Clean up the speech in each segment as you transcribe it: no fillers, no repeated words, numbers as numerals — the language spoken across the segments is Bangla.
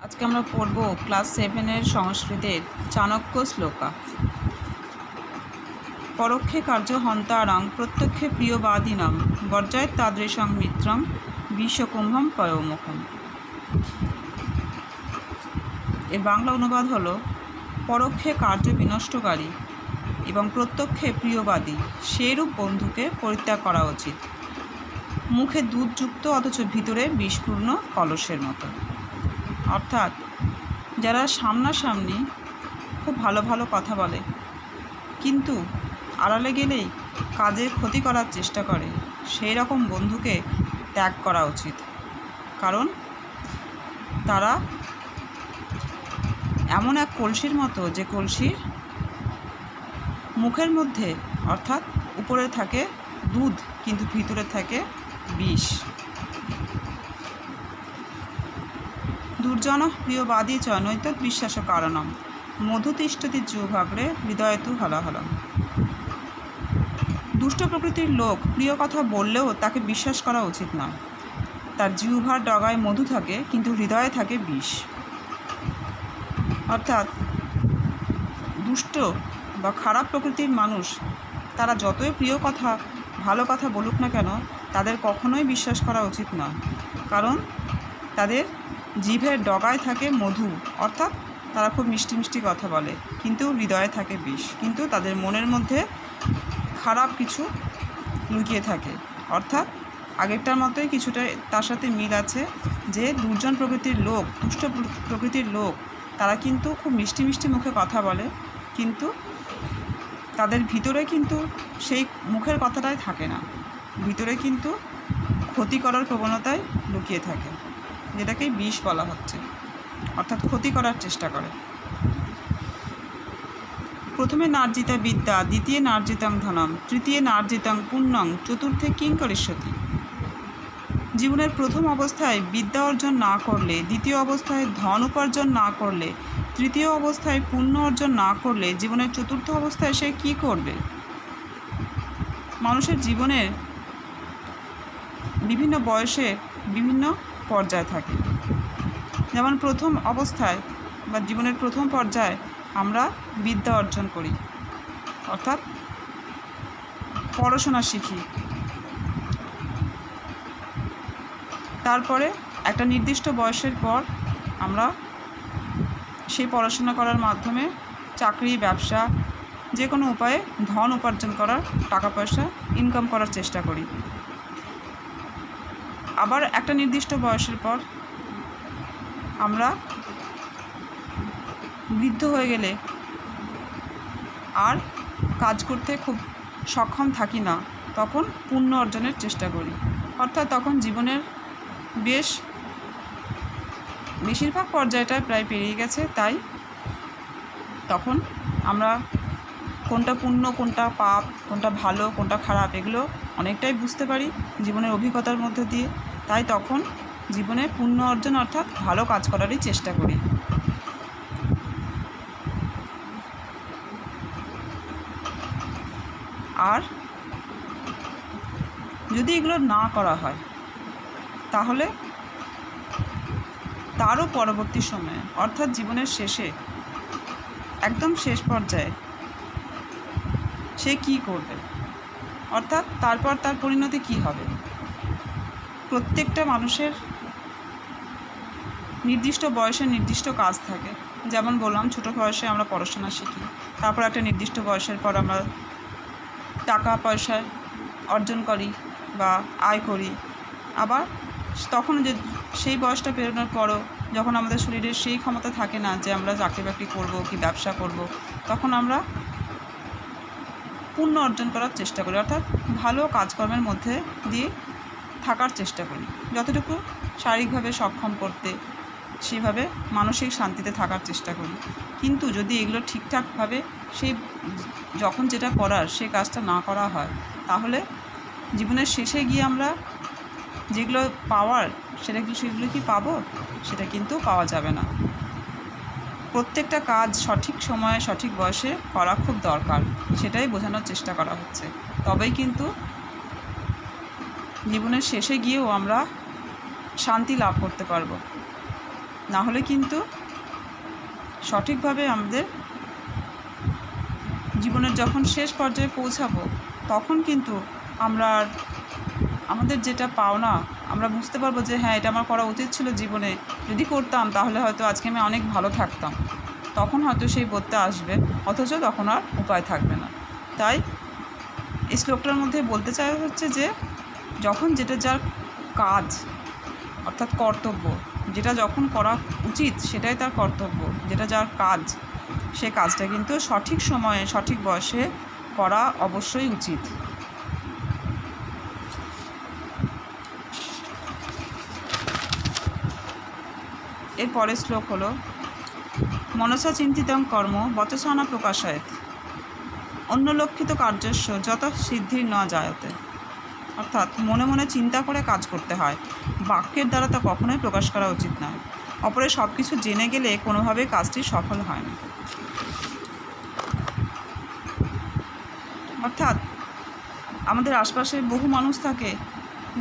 আজকে আমরা পড়ব ক্লাস 7-এর সংস্কৃতের চাণক্য শ্লোকা। পরোক্ষে কার্য হন্তারং প্রত্যক্ষে প্রিয়বাদিনাম বর্জয়েৎ তাদৃশং মিত্রম বিশ্বকুম্ভম পয়োমুখম। এর বাংলা অনুবাদ হলো, পরোক্ষে কার্য বিনষ্টকারী এবং প্রত্যক্ষে প্রিয়বাদী সেরূপ বন্ধুকে পরিত্যাগ করা উচিত। মুখে দুধযুক্ত অথচ ভিতরে বিষপূর্ণ কলসের মতো। অর্থাৎ যারা সামনাসামনি খুব ভালো ভালো কথা বলে কিন্তু আড়ালে গেলেই কাজের ক্ষতি করার চেষ্টা করে, সেই রকম বন্ধুকে ত্যাগ করা উচিত। কারণ তারা এমন এক কলসির মতো, যে কলসির মুখের মধ্যে অর্থাৎ উপরে থাকে দুধ কিন্তু ভিতরে থাকে বিষ। দুর্জন প্রিয়বাদী চ নৈতৎ বিশ্বাস কারণম মধুতিষ্ঠতি জিহ্বাগ্রে হৃদয়তু হলাহলম। দুষ্ট প্রকৃতির লোক প্রিয় কথা বললেও তাকে বিশ্বাস করা উচিত নয়। তার জিহ্বার ডগায় মধু থাকে কিন্তু হৃদয়ে থাকে বিষ। অর্থাৎ দুষ্ট বা খারাপ প্রকৃতির মানুষ, তারা যতই প্রিয় কথা ভালো কথা বলুক না কেন, তাদের কখনোই বিশ্বাস করা উচিত নয়। কারণ তাদের জিভের ডগায় থাকে মধু, অর্থাৎ তারা খুব মিষ্টি মিষ্টি কথা বলে কিন্তু হৃদয়ে থাকে বিষ, কিন্তু তাদের মনের মধ্যে খারাপ কিছু লুকিয়ে থাকে। অর্থাৎ আগেরটার মতোই কিছুটা তার সাথে মিল আছে, যে দুর্জন প্রকৃতির লোক, দুষ্ট প্রকৃতির লোক, তারা কিন্তু খুব মিষ্টি মিষ্টি মুখে কথা বলে কিন্তু তাদের ভিতরে কিন্তু সেই মুখের কথাটাই থাকে না, ভিতরে কিন্তু ক্ষতি করার প্রবণতায় লুকিয়ে থাকে, যেটাকেই বিষ বলা হচ্ছে। অর্থাৎ ক্ষতি করার চেষ্টা করে। প্রথমে নার্জিতা বিদ্যা, দ্বিতীয় নার্জিতাং ধনম, তৃতীয় নার্জিতাং পুণ্যং, চতুর্থে কিং করিষ্যতি। জীবনের প্রথম অবস্থায় বিদ্যা অর্জন না করলে, দ্বিতীয় অবস্থায় ধন উপার্জন না করলে, তৃতীয় অবস্থায় পুণ্য অর্জন না করলে, জীবনের চতুর্থ অবস্থায় সে কী করবে? মানুষের জীবনের বিভিন্ন বয়সে বিভিন্ন পর্যায় থাকে। যেমন প্রথম অবস্থায় বা জীবনের প্রথম পর্যায়ে আমরা বিদ্যা অর্জন করি, অর্থাৎ পড়াশোনা শিখি। তারপরে একটা নির্দিষ্ট বয়সের পর আমরা সেই পড়াশোনা করার মাধ্যমে চাকরি, ব্যবসা, যে কোনো উপায়ে ধন উপার্জন করার, টাকা পয়সা ইনকাম করার চেষ্টা করি। আবার একটা নির্দিষ্ট বয়সের পর আমরা বৃদ্ধ হয়ে গেলে আর কাজ করতে খুব সক্ষম থাকি না, তখন পুণ্য অর্জনের চেষ্টা করি। অর্থাৎ তখন জীবনের বেশিরভাগ পর্যায়টায় প্রায় পেরিয়ে গেছে, তাই তখন আমরা কোনটা পুণ্য, কোনটা পাপ, কোনটা ভালো, কোনটা খারাপ, এগুলো অনেকটাই বুঝতে পারি জীবনের অভিজ্ঞতার মধ্যে দিয়ে। তাই তখন জীবনে পুণ্য অর্জন অর্থাৎ ভালো কাজ করারই চেষ্টা করি। আর যদি এগুলো না করা হয়, তাহলে তারও পরবর্তী সময়ে অর্থাৎ জীবনের শেষে, একদম শেষ পর্যায়ে সে কী করবে, অর্থাৎ তারপর তার পরিণতি কী হবে? প্রত্যেকটা মানুষের নির্দিষ্ট বয়সে নির্দিষ্ট কাজ থাকে। যেমন বললাম, ছোটো বয়সে আমরা পড়াশোনা শিখি, তারপর একটা নির্দিষ্ট বয়সের পর আমরা টাকা পয়সা অর্জন করি বা আয় করি। আবার তখন যে সেই বয়সটা পেরোনোর পরও যখন আমাদের শরীরের সেই ক্ষমতা থাকে না যে আমরা চাকরি বাকরি করবো কি ব্যবসা করব, তখন আমরা পুণ্য অর্জন করার চেষ্টা করি, অর্থাৎ ভালো কাজকর্মের মধ্যে দিয়ে থাকার চেষ্টা করি, যতটুকু শারীরিকভাবে সক্ষম করতে, সেভাবে মানসিক শান্তিতে থাকার চেষ্টা করি। কিন্তু যদি এগুলো ঠিকঠাকভাবে সেই যখন যেটা করার সেই কাজটা না করা হয়, তাহলে জীবনের শেষে গিয়ে আমরা যেগুলো পাওয়ার সেগুলো কি পাবো? সেটা কিন্তু পাওয়া যাবে না। প্রত্যেকটা কাজ সঠিক সময়ে সঠিক বয়সে করা খুব দরকার, সেটাই বোঝানোর চেষ্টা করা হচ্ছে। তবেই কিন্তু জীবনের শেষে গিয়েও আমরা শান্তি লাভ করতে পারবো। না হলে কিন্তু সঠিকভাবে আমাদের জীবনের যখন শেষ পর্যায়ে পৌঁছাবো তখন কিন্তু আমরা আমাদের যেটা পাওনা আমরা বুঝতে পারবো যে হ্যাঁ এটা আমার করা উচিত ছিল জীবনে, যদি করতাম তাহলে হয়তো আজকে আমি অনেক ভালো থাকতাম। তখন হয়তো সেই বোধটা আসবে, অথচ তখন আর উপায় থাকবে না। তাই এই শ্লোকটার মধ্যে বলতে চাওয়া হচ্ছে যে যখন যেটা যার কাজ অর্থাৎ কর্তব্য, যেটা যখন করা উচিত সেটাই তার কর্তব্য, যেটা যার কাজ সে কাজটা কিন্তু সঠিক সময়ে সঠিক বয়সে করা অবশ্যই উচিত। এর পরের শ্লোক হলো মনসা চিন্তিতং কর্ম বচসানা প্রকাশয়েত অন্যলক্ষিত কার্যস্য যত সিদ্ধির ন জায়তে। অর্থাৎ মনে মনে চিন্তা করে কাজ করতে হয়, বাক্যের দ্বারা তা কখনোই প্রকাশ করা উচিত নয়। অপরে সব কিছু জেনে গেলে কোনোভাবেই কাজটি সফল হয় না। অর্থাৎ আমাদের আশপাশে বহু মানুষ থাকে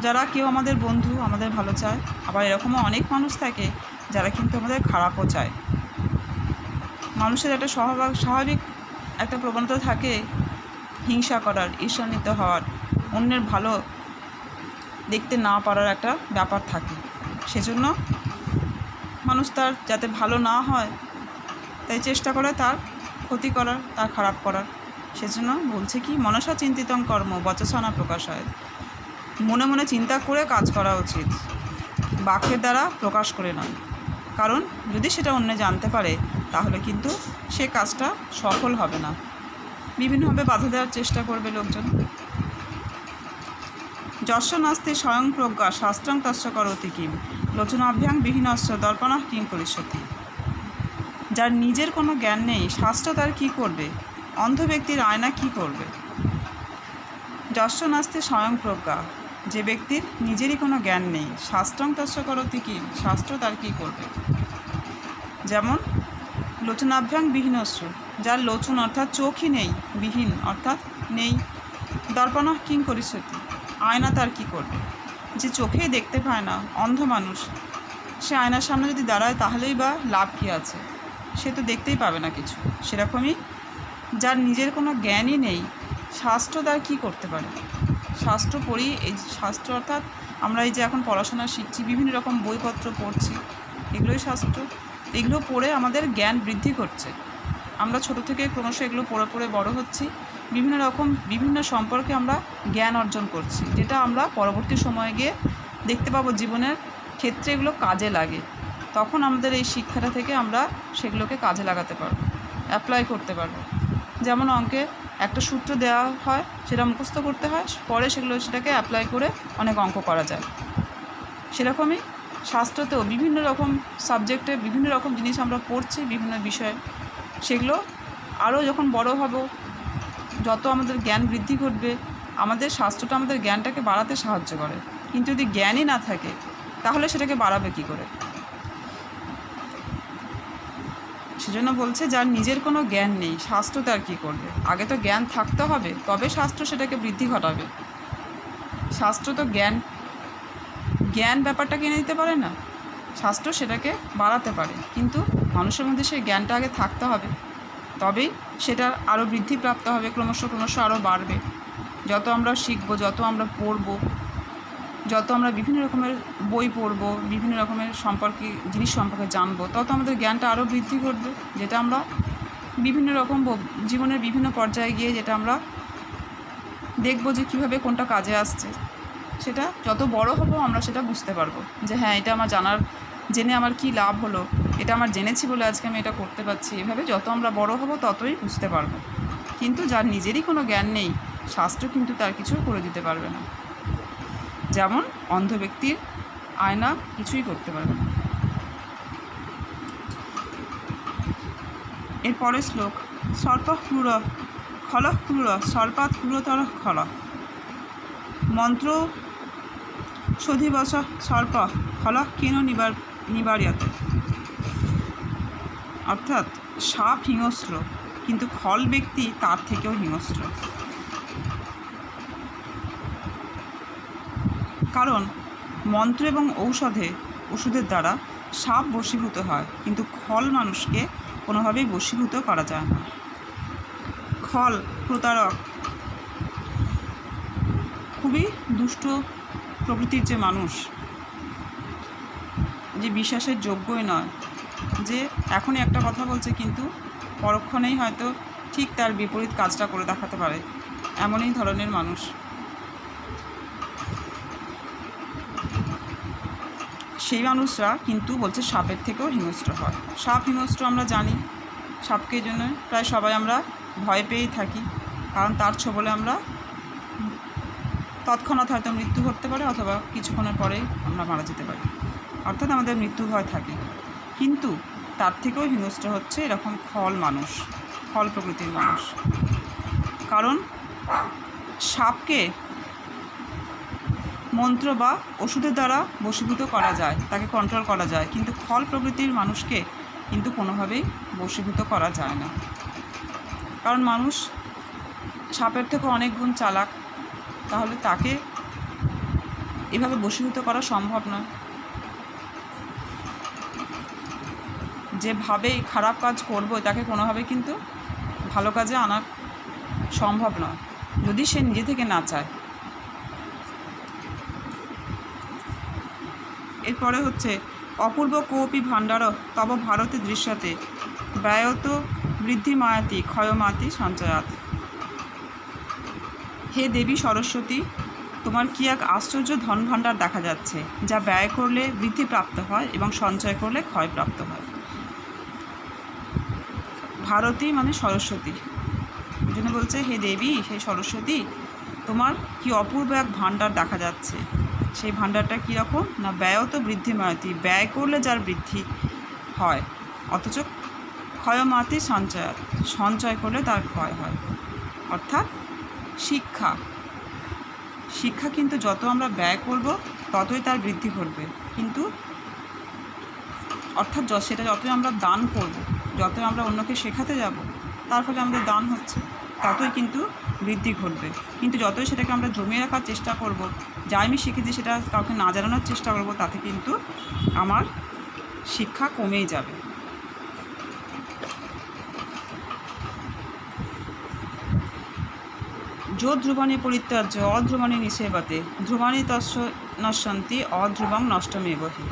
যারা কেউ আমাদের বন্ধু, আমাদের ভালো চায়, আবার এরকমও অনেক মানুষ থাকে যারা কিন্তু আমাদের খারাপও চায়। মানুষের একটা স্বাভাবিক একটা প্রবণতা থাকে হিংসা করার, ঈর্ষান্বিত হওয়ার, অন্যের ভালো দেখতে না পারার একটা ব্যাপার থাকে। সেজন্য মানুষ তার যাতে ভালো না হয় তাই চেষ্টা করে তার ক্ষতি করার, তার খারাপ করার। সেজন্য বলছে কি মনসা চিন্তিতং কর্ম বচসানা প্রকাশ হয়, মনে মনে চিন্তা করে কাজ করা উচিত, বাক্যের দ্বারা প্রকাশ করে নয়। কারণ যদি সেটা অন্য জানতে পারে তাহলে কিন্তু সে কাজটা সফল হবে না, বিভিন্নভাবে বাধা দেওয়ার চেষ্টা করবে লোকজন। যস্য নাস্তি স্বয়ং প্রজ্ঞা শাস্ত্রং তস্য করতি কিম লোচনাভ্যাং বিহীনস্য দর্পণঃ কিং করিষ্যতি। যার নিজের কোনো জ্ঞান নেই শাস্ত্র তার কী করবে, অন্ধ ব্যক্তির আয়না কী করবে। যস্য নাস্তি স্বয়ং প্রজ্ঞা, যে ব্যক্তির নিজেরই কোনো জ্ঞান নেই, শাস্ত্রং তস্য করতি কিম, শাস্ত্র তার কী করবে। যেমন লোচনাভ্যাং বিহীনস্য, যার লোচন অর্থাৎ চোখই নেই, বিহীন অর্থাৎ নেই, দর্পণঃ কিং করিষ্যতি, আয়না তার কী করবে। যে চোখেই দেখতে পায় না, অন্ধ মানুষ, সে আয়নার সামনে যদি দাঁড়ায় তাহলেই বা লাভ কী আছে, সে তো দেখতেই পাবে না কিছু। সেরকমই যার নিজের কোনো জ্ঞানই নেই শাস্ত্র তার কী করতে পারে। শাস্ত্র পড়ি, এই শাস্ত্র অর্থাৎ আমরা এই যে এখন পড়াশোনা শিখছি, বিভিন্ন রকম বইপত্র পড়ছি, এগুলোই শাস্ত্র। এগুলো পড়ে আমাদের জ্ঞান বৃদ্ধি করছে। আমরা ছোট থেকে ক্রমশ এগুলো পড়ে পড়ে বড় হচ্ছি, বিভিন্ন সম্পর্কে আমরা জ্ঞান অর্জন করছি, যেটা আমরা পরবর্তী সময়ে গিয়ে দেখতে পাবো জীবনের ক্ষেত্রে এগুলো কাজে লাগে। তখন আমাদের এই শিক্ষাটা থেকে আমরা সেগুলোকে কাজে লাগাতে পারবো, অ্যাপ্লাই করতে পারবো। যেমন অঙ্কে একটা সূত্র দেওয়া হয়, সেটা মুখস্থ করতে হয়, পরে সেটাকে অ্যাপ্লাই করে অনেক অঙ্ক করা যায়। সেরকমই শাস্ত্রতেও বিভিন্ন রকম সাবজেক্টে বিভিন্ন রকম জিনিস আমরা পড়ছি, বিভিন্ন বিষয়ে। সেগুলো আরও যখন বড় হব, যত আমাদের জ্ঞান বৃদ্ধি ঘটবে, আমাদের শাস্ত্রটা আমাদের জ্ঞানটাকে বাড়াতে সাহায্য করে। কিন্তু যদি জ্ঞানই না থাকে তাহলে সেটাকে বাড়াবে কী করে। সেজন্য বলছে যার নিজের কোনো জ্ঞান নেই শাস্ত্র তার কী করবে। আগে তো জ্ঞান থাকতে হবে, তবে শাস্ত্র সেটাকে বৃদ্ধি ঘটাবে। শাস্ত্র তো জ্ঞান ব্যাপারটা কিনে দিতে পারে না, শাস্ত্র সেটাকে বাড়াতে পারে। কিন্তু মানুষের মধ্যে সেই জ্ঞানটা আগে থাকতে হবে, তবেই সেটা আরও বৃদ্ধিপ্রাপ্ত হবে, ক্রমশ আরও বাড়বে। যত আমরা শিখব, যত আমরা পড়ব, যত আমরা বিভিন্ন রকমের বই পড়ব, বিভিন্ন রকমের জিনিস সম্পর্কে জানবো, তত আমাদের জ্ঞানটা আরও বৃদ্ধি ঘটবে, যেটা আমরা বিভিন্ন রকম জীবনের বিভিন্ন পর্যায়ে গিয়ে যেটা আমরা দেখব যে কীভাবে কোনটা কাজে আসছে। সেটা যত বড় হব আমরা সেটা বুঝতে পারবো যে হ্যাঁ এটা আমার জেনে আমার কী লাভ হলো, এটা আমার জেনেছি বলে আজকে আমি এটা করতে পারছি। এভাবে যত আমরা বড় হব ততই বুঝতে পারবো। কিন্তু যার নিজেরই কোনো জ্ঞান নেই শাস্ত্র কিন্তু তার কিছু করে দিতে পারবে না। যেমন অন্ধ ব্যক্তির আয়না কিছুই করতে পারবে না। এরপরের শ্লোক সর্প ক্রূর খল ক্রূর সর্পাৎ ক্রূরতর খল মন্ত্র সধিবশ সর্প খল কেন নিবার্যতে। অর্থাৎ সাপ হিংস্র, কিন্তু খল ব্যক্তি তার থেকেও হিংস্র। কারণ মন্ত্র এবং ওষুধের দ্বারা সাপ বশীভূত হয়, কিন্তু খল মানুষকে কোনোভাবেই বশীভূত করা যায় না। খল প্রতারক, খুবই দুষ্ট প্রকৃতির যে মানুষ, যে বিশ্বাসের যোগ্যই নয়, যে এখনই একটা কথা বলছে কিন্তু পরক্ষণেই হয়তো ঠিক তার বিপরীত কাজটা করে দেখাতে পারে, এমনই ধরনের মানুষ। সেই মানুষরা কিন্তু বলছে সাপের থেকেও হিংস্র হয়। সাপ হিংস্র আমরা জানি, সাপকে জন্য প্রায় সবাই আমরা ভয় পেয়েই থাকি, কারণ তার ছোবলে আমরা তৎক্ষণাৎ হয়তো মৃত্যু ঘটতে পারে, অথবা কিছুক্ষণের পরেই আমরা মারা যেতে পারি, অর্থাৎ আমাদের মৃত্যু ভয় থাকে। কিন্তু তার থেকেও হিংস্র হচ্ছে এরকম খল মানুষ, খল প্রকৃতির মানুষ। কারণ সাপকে মন্ত্র বা ওষুধের দ্বারা বশীভূত করা যায়, তাকে কন্ট্রোল করা যায়, কিন্তু খল প্রকৃতির মানুষকে কিন্তু কোনোভাবেই বশীভূত করা যায় না। কারণ মানুষ সাপের থেকে অনেক গুণ চালাক, তাহলে তাকে এভাবে বশীভূত করা সম্ভব নয়। যেভাবেই খারাপ কাজ করব তাকে কোনোভাবে কিন্তু ভালো কাজে আনা সম্ভব নয়, যদি সে নিজে থেকে না চায়। এরপরে হচ্ছে অপূর্ব কোপি ভাণ্ডার তব ভারতে দৃশ্যতে ব্যয়ত বৃদ্ধি মায়াতি ক্ষয়মাতি সঞ্চয়াত। হে দেবী সরস্বতী, তোমার কি এক আশ্চর্য ধন ভাণ্ডার দেখা যাচ্ছে, যা ব্যয় করলে বৃদ্ধি প্রাপ্ত হয় এবং সঞ্চয় করলে ক্ষয়প্রাপ্ত হয়। ভারতী মানে সরস্বতী, ওই জন্য বলছে হে দেবী, হে সরস্বতী, তোমার কি অপূর্ব এক ভাণ্ডার দেখা যাচ্ছে। সেই ভাণ্ডারটা কীরকম না, ব্যয়ত বৃদ্ধি মায়াতি, ব্যয় করলে যার বৃদ্ধি হয়, অথচ ক্ষয়মাতি সঞ্চয়াত, সঞ্চয় করলে তার ক্ষয় হয়। অর্থাৎ শিক্ষা, শিক্ষা কিন্তু যত আমরা ব্যয় করব ততই তার বৃদ্ধি ঘটবে, কিন্তু অর্থাৎ সেটা যতই আমরা দান করব, যতই আমরা অন্যকে শেখাতে যাব, তার ফলে আমাদের দান হচ্ছে, ততই কিন্তু বৃদ্ধি ঘটবে। কিন্তু যতই সেটাকে আমরা জমিয়ে রাখার চেষ্টা করব, যা আমি শিখেছি সেটা কাউকে না জানানোর চেষ্টা করব, তাতে কিন্তু আমার শিক্ষা কমেই যাবে। যো ধ্রুবাণী পরিত্যাজ্য অধ্রুবাণী নিষেবতে ধ্রুবাণী তস্য নশ্যন্তি অধ্রুবং নষ্টমেব হি।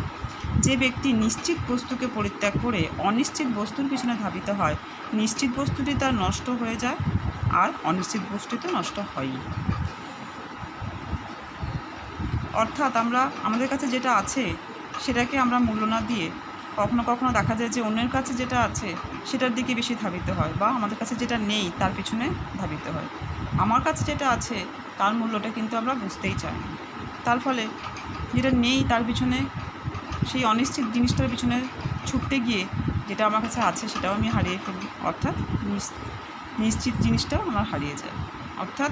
যে ব্যক্তি নিশ্চিত বস্তুকে পরিত্যাগ করে অনিশ্চিত বস্তুর পিছনে ধাবিত হয়, নিশ্চিত বস্তুটি তার নষ্ট হয়ে যায়, আর অনিশ্চিত বস্তুটি তো নষ্ট হয়ই। অর্থাৎ আমরা আমাদের কাছে যেটা আছে সেটাকে আমরা মূল্য না দিয়ে কখনো কখনো দেখা যায় যে অন্যের কাছে যেটা আছে সেটার দিকে বেশি ধাবিত হয়, বা আমাদের কাছে যেটা নেই তার পিছনে ধাবিত হয়। আমার কাছে যেটা আছে তার মূল্যটা কিন্তু আমরা বুঝতেই চাই না, তার ফলে যেটা নেই তার পিছনে, সেই অনিশ্চিত জিনিসটার পিছনে ছুটতে গিয়ে যেটা আমার কাছে আছে সেটাও আমি হারিয়ে ফেলি, অর্থাৎ নিশ্চিত জিনিসটাও আমার হারিয়ে যায়। অর্থাৎ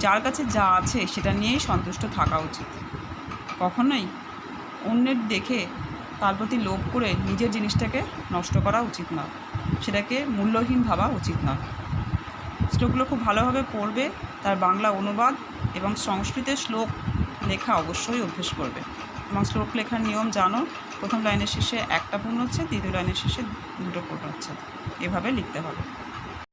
যার কাছে যা আছে সেটা নিয়েই সন্তুষ্ট থাকা উচিত, কখনোই অন্যের দেখে তার প্রতি লোভ করে নিজের জিনিসটাকে নষ্ট করা উচিত নয়, সেটাকে মূল্যহীন ভাবা উচিত নয়। শ্লোকগুলো খুব ভালোভাবে পড়বে, তার বাংলা অনুবাদ এবং সংস্কৃতের শ্লোক লেখা অবশ্যই অভ্যেস করবে, এবং শ্লোক লেখার নিয়ম জানো, প্রথম লাইনের শেষে একটা পূর্ণ হচ্ছে, দ্বিতীয় লাইনের শেষে দুটো পূর্ণ হচ্ছে, এভাবে লিখতে হবে।